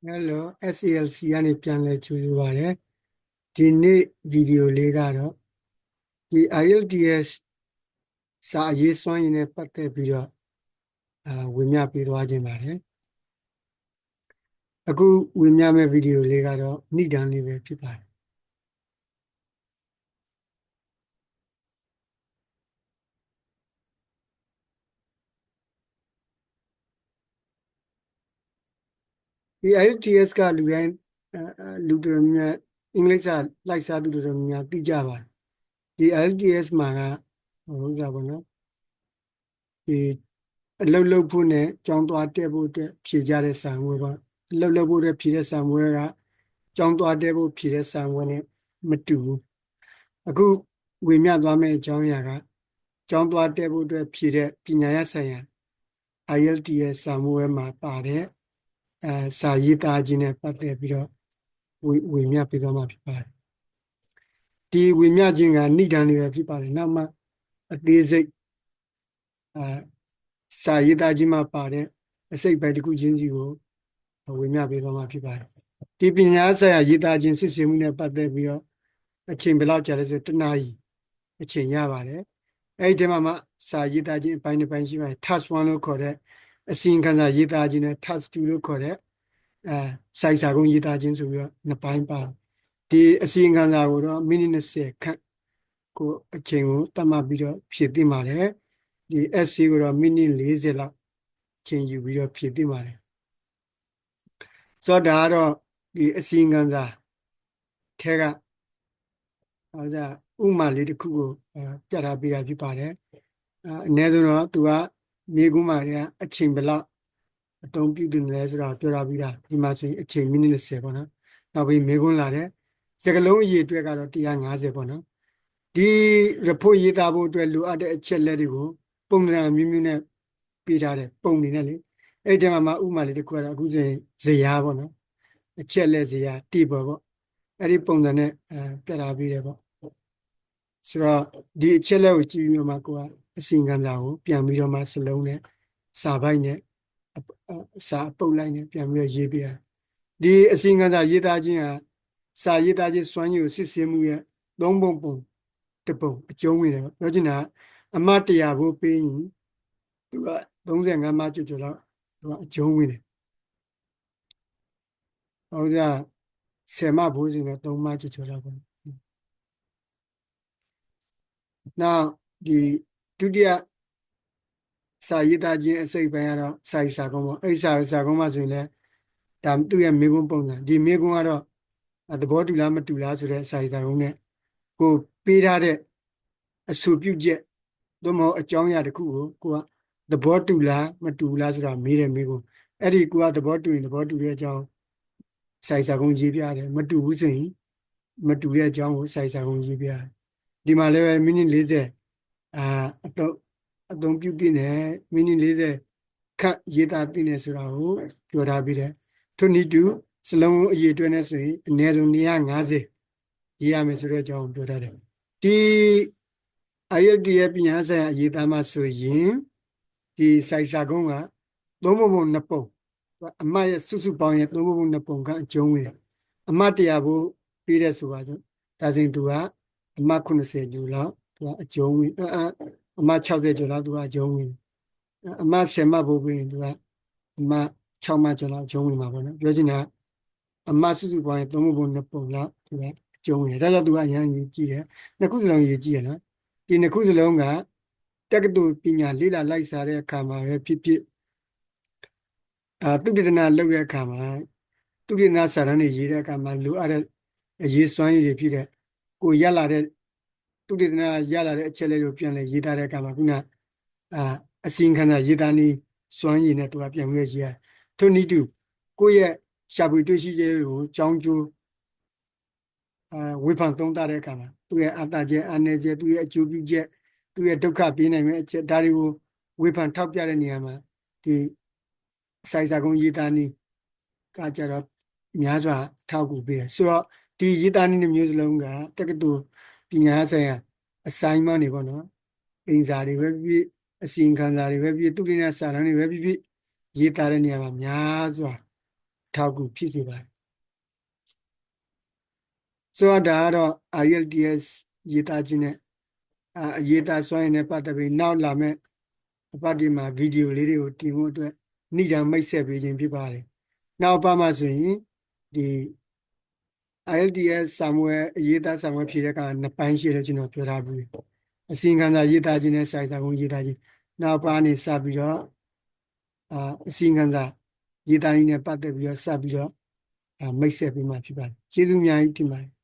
Hello SALC ကနေပြန်လည်ကြိုဆိုပါရစေဒီနေ့ဗီဒီယိုလေးကတော့ဒီ IELTS စာရေးစွမ်းရည်နဲ့ပတ်သက်ပြီးတော့ဝေမျှပေးသွားခြင်းပါတယ်အခုဝေမျှမဲ့ဗီဒီယိုလေးကတော့ဏိဒန်းလေးပဲဖြစ်ပါတယ်ဒီ IELTS ကလူတိုင်းလူတော်များအင်္ဂလိပ်စာလိုက်စားသူတော်များသိကြပါတယ်ဒီ IELTS မှာကဟိုဥစားပေါ့နော်ဒီအလုပ်လုပ်ဖို့နဲ့ကြောင်းသွားတက်ဖို့အတွက်ဖြေကြတဲ့စာငွေပေါ့အလုပ်လုပ်ဖို့အတွက်ဖြေတဲ့စာငွေကကြောင်းသွားတက်ဖို့ဖြေတဲ့စာငွေနဲ့မတူဘူးအခုဝေမျှသွားမယ့်အကြောင်းအရာကကြောင်းသွားတက်ဖို့အတွက်ဖြေတဲ့ပညာရပ်ဆိုင်ရာ IELTS စာမွေးမှာပါတဲ့စာရေးသားခြင်းနဲ့ပတ်သက်ပြီးတော့ဝေမျှပေးသွားမှာဖြစ်ပါတယ်ဒီဝေမျှခြင်းကဏိဒန်းလေးပဲဖြစ်ပါတယ်နောက်မှအသေးစိတ်စာရေးသားခြင်းမှာပါတဲ့အစိတ်ပိုင်းတစ်ခုချင်းစီကိုဝေမျှပေးသွားမှာဖြစ်ပါတယ်ဒီပညာဆိုင်ရာရေးသားခြင်းစစ်ဆေးမှုနဲ့ပတ်သက်ပြီးတော့အချိန်ဘယ်လောက်ကြာလဲဆိုတစ်နာရီအချိန်ရပါတယ်အဲ့ဒီမှာမှစာရေးသားခြင်းအပိုင်းတစ်ပိုင်းရှိပါတယ် task 1လို့ခေါ်တဲ့အစီရင်ခံစာရေးသားခြင်းနဲ့ task 2လို့ခေါ်တဲ့စိုက်စာကုန်းရေးသားခြင်းဆိုပြီးတော့နှစ်ပိုင်းပါတယ်ဒီအစီရင်ခံစာကိုတော့မိနစ်20ခန့်ကိုအချိန်ကိုတတ်မှတ်ပြီးတော့ဖြည့်သိမ်းပါတယ်ဒီ essay ကိုတော့မိနစ်40လောက်ချိန်ယူပြီးတော့ဖြည့်သိမ်းပါတယ်ဆိုတော့ဒါကတော့ဒီအစီရင်ခံစာထဲကဥမာလေးတစ်ခုကိုပြထားပေးတာဖြစ်ပါတယ်အနည်းဆုံးတော့သူကမြေကူးမာတွေကအချိန်ဘယ်လောက်အသုံးပြုတယ်လဲဆိုတာပြောထားပြီးတာဒီမှာဆိုရင်အချိန်မိနစ်20ပေါ့နော်နောက်ပြီးမြေကူးလာတဲ့စကလုံးအရေအတွက်ကတော့150ပေါ့နော်ဒီ report ရေးသားဖို့အတွက်လိုအပ်တဲ့အချက်လက်တွေကိုပုံစံအမျိုးမျိုးနဲ့ပေးထားတယ်ပုံနေနဲ့လေအဲ့ဒီမှာဥမာလေးတစ်ခုကတော့အခုဆိုရင်ဇယားပေါ့နော်အချက်လက်ဇယား table ပေါ့အဲ့ဒီပုံစံနဲ့ပြထားပေးတယ်ပေါ့ဆိုတော့ဒီအချက်လက်ကိုကြည့်ပြီးမှကိုကအစီရင်ခံစာကိုပြန်ပြီးတော့မှစလုံးနဲ့စာပိုက်နဲ့စာပုတ်လိုက်နဲ့ပြန်ပြီးတော့ရေးပြရတယ်ဒီအစီရင်ခံစာရေးသားခြင်းဟာစာရေးသားခြင်းစွမ်းရည်ကိုစစ်ဆေးမှုရဲ့သုံးပုံတစ်ပုံအကျုံးဝင်တယ်ပြောချင်တာအမတ်100ဖို့ပေးရင်သူက35မှကျော်လောက်သူကအကျုံးဝင်တယ်ဟုတ်ကြ10မှဖို့ဆိုရင်3မှကျော်လောက်ပေါ့နောက်ဒီဒုတိယစာရေးသားခြင်းအစိတ်ပိုင်းကတော့စာရေးစာကုန်းပေါ့အဲ့စာကုန်းမှာဆိုရင်လည်းဒါသူ့ရဲ့မေကွန်းပုံစံဒီမေကွန်းကတော့သဘောတူလားမတူလားဆိုတဲ့စာရေးစာကုန်းနဲ့ကိုပေးထားတဲ့အဆိုပြုချက်သို့မဟုတ်အကြောင်းအရာတစ်ခုကိုကသဘောတူလားမတူလားဆိုတာမေးတယ်မေကွန်းအဲ့ဒီကိုကသဘောတူရင်သဘောတူတဲ့အကြောင်းစာရေးစာကုန်းရေးပြတယ်မတူဘူးဆိုရင်မတူတဲ့အကြောင်းကိုစာရေးစာကုန်းရေးပြတယ်ဒီမှာလည်းမိနစ်40အသုံးပြုပြီးနေမိနစ်40ခန့်ရေးသားပြီးနေဆိုတာကိုပြောထားပြီးတယ်ထို့နည်းတူစလုံးအရေးအတွက်နဲ့ဆိုရင်အနည်းဆုံး150ရေးရမယ်ဆိုတဲ့အကြောင်းပြောထားတယ်ဒီ IELTS ရဲ့ပညာဆိုင်ရာအရေးသားမှဆိုရင်ဒီစိုက်စာကုန်းက3ပုံ2ပုံအမတ်ရဲ့စုစုပေါင်းရဲ့3ပုံ2ပုံကအကျုံးဝင်တယ်အမတ်100ဖို့ပေးတဲ့ဆိုပါစို့ဒါဆိုရင်သူကအမတ်80ကျော်လောက်သူကအကျုံးဝင်အမတ်60ကျော်လောက်သူကအကျုံးဝင်အမတ်10မှတ်ဖို့ပေးရင်သူကအမတ်6မှတ်ကျော်လောက်အကျုံးဝင်မှာပေါ့နော်ပြောချင်တာအမတ်စုစုပေါင်းရဲ့3ပုံ2ပုံလောက်သူကအကျုံးဝင်တယ်ဒါကြောင့်သူကအရင်ရေးကြည့်တယ်နှစ်ခုစလုံးရေးကြည့်ရနော်ဒီနှစ်ခုစလုံးကတက္ကသိုလ်ပညာလေ့လာလိုက်စားတဲ့အခါမှာပဲဖြစ်ဖြစ်သုတေသနလုပ်တဲ့အခါမှာသုတေသနစာတမ်းတွေရေးတဲ့အခါမှာလိုအပ်တဲ့အရေးစွမ်းရည်တွေဖြစ်တဲ့ကိုရလာတဲ့သုတေသနရလာတဲ့အချက်လက်တွေကိုပြန်လည်ရေးသားတဲ့အခါမှာခုနအစီရင်ခံစာရေးသားနည်းစွမ်းရည်နဲ့သူကပြန်ပြီးရေးရထို့နည်းတူကိုယ့်ရဲ့ရှာဖွေတွေ့ရှိချက်တွေကိုကြောင်းကျိုးဝေဖန်သုံးသပ်တဲ့အခါမှာသူ့ရဲ့အတ္တချက်အနည်းချက်သူ့ရဲ့အကျိုးပြုချက်သူ့ရဲ့ဒုက္ခပေးနိုင်မဲ့အချက်ဒါတွေကိုဝေဖန်ထောက်ပြတဲ့နေရာမှာဒီစိုက်စာကုန်းရေးသားနည်းကကြတော့များစွာထောက်ကူပေးတယ်ဆိုတော့ဒီရေးသားနည်းမျိုးစလုံးကတက္ကသိုလ်ပညာဆိုင်ရာ assignment တွေပေါ့နော်အင်စာတွေပဲဖြစ်အစီရင်ခံစာတွေပဲဖြစ်သူတိနဲ့စာတမ်းတွေပဲဖြစ်ရေးသားတဲ့နေရာမှာများစွာ ထောက်အကူဖြစ်စေပါတယ်ဆိုတော့ဒါကတော့ IELTS ရေးသားခြင်းနဲ့အရေးသားစွမ်းရည်နဲ့ပတ်သက်ပြီးနောက်လာမဲ့အပတ်ဒီမှာဗီဒီယိုလေးတွေကိုတင်ဖို့အတွက်ဏိဒံမိတ်ဆက်ပေးခြင်းဖြစ်ပါတယ်နောက်ပတ်မှာဆိုရင်ဒီ IELTS စာမွေးအရေးသားစာမွေးဖြေတဲ့ကနှစ်ပိုင်းရှိတယ်ကျွန်တော်ပြောထားပြီးအစီရင်ခံစာရေးသားခြင်းနဲ့စာရေးစာကုန်းရေးသားခြင်းနောက်ပါနေစပြီးတော့အစီရင်ခံစာရေးသားခြင်းနဲ့ပတ်သက်ပြီးတော့စပြီးတော့မိတ်ဆက်ပေးမှဖြစ်ပါတယ်ကျေးဇူးအများကြီးတင်ပါတယ်